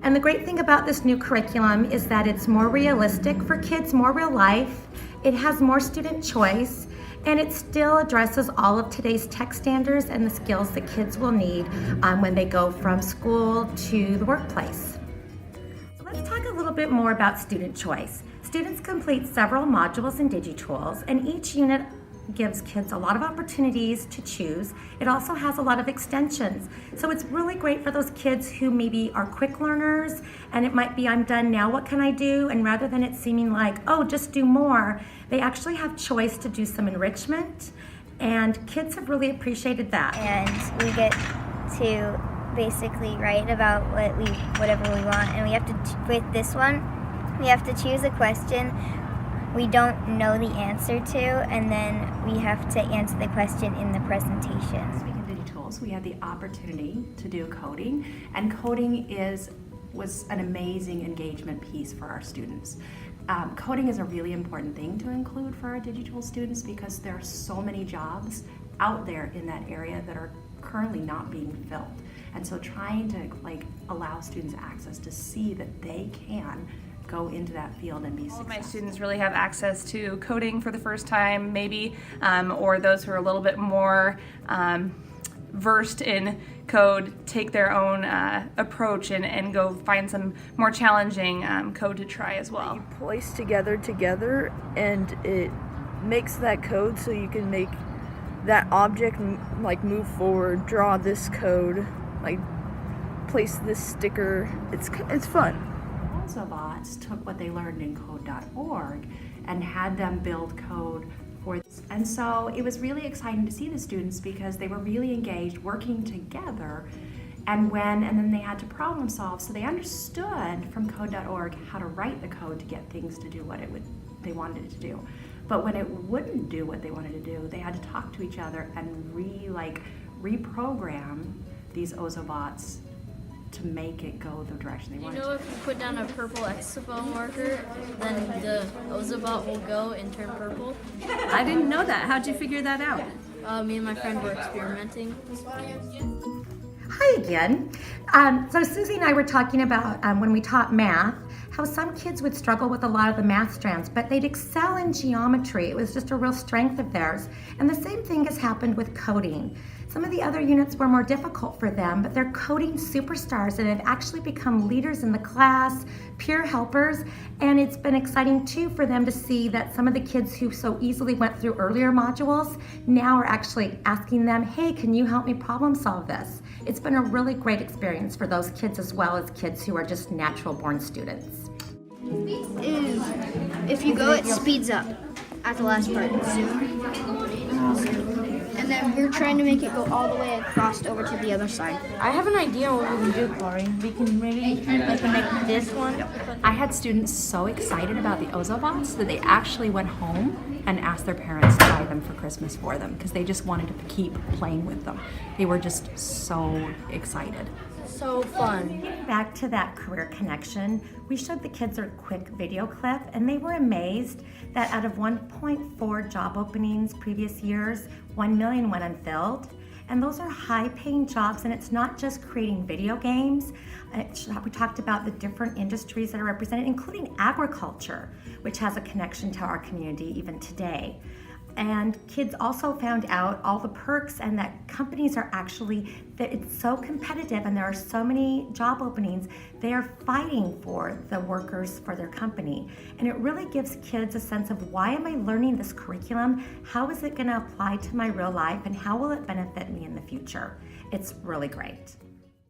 And the great thing about this new curriculum is that it's more realistic for kids, more real life. It has more student choice, and it still addresses all of today's tech standards and the skills that kids will need when they go from school to the workplace. So let's talk a little bit more about student choice. Students complete several modules in DigiTools, and each unit gives kids a lot of opportunities to choose. It also has a lot of extensions. So it's really great for those kids who maybe are quick learners, and it might be, I'm done now, what can I do? And rather than it seeming like, oh, just do more, they actually have choice to do some enrichment, and kids have really appreciated that. And we get to basically write about whatever we want, and we have to, with this one, we have to choose a question we don't know the answer to, and then we have to answer the question in the presentation. Speaking of DigiTools, we had the opportunity to do coding, and coding was an amazing engagement piece for our students. Coding is a really important thing to include for our DigiTools students because there are so many jobs out there in that area that are currently not being filled. And so trying to allow students access to see that they can go into that field and be successful. All of my students really have access to coding for the first time, maybe, or those who are a little bit more versed in code take their own approach and go find some more challenging code to try as well. You place together, and it makes that code so you can make that object move forward, draw this code, place this sticker. It's fun. Bots took what they learned in code.org and had them build code for this. And so it was really exciting to see the students because they were really engaged, working together, and then they had to problem solve. So they understood from code.org how to write the code to get things to do what they wanted it to do. But when it wouldn't do what they wanted to do, they had to talk to each other and reprogram these bots to make it go the direction they wanted. You know, if you put down a purple Expo marker, then the Ozobot will go and turn purple. I didn't know that. How'd you figure that out? Me and my friend were experimenting. Hi again. So Susie and I were talking about when we taught math, how some kids would struggle with a lot of the math strands, but they'd excel in geometry. It was just a real strength of theirs. And the same thing has happened with coding. Some of the other units were more difficult for them, but they're coding superstars and have actually become leaders in the class, peer helpers, and it's been exciting too for them to see that some of the kids who so easily went through earlier modules now are actually asking them, hey, can you help me problem solve this? It's been a really great experience for those kids as well as kids who are just natural born students. If you go, it speeds up at the last part. And then we're trying to make it go all the way across over to the other side. I have an idea what we can do, Corey. We can maybe make this one. I had students so excited about the Ozobots that they actually went home and asked their parents to buy them for Christmas for them because they just wanted to keep playing with them. They were just so excited. So fun. Back to that career connection, we showed the kids a quick video clip, and they were amazed that out of 1.4 job openings previous years, 1 million went unfilled. And those are high-paying jobs, and it's not just creating video games. We talked about the different industries that are represented, including agriculture, which has a connection to our community even today. And kids also found out all the perks and that companies are actually, that it's so competitive and there are so many job openings, they are fighting for the workers for their company. And it really gives kids a sense of, why am I learning this curriculum? How is it gonna apply to my real life, and how will it benefit me in the future? It's really great.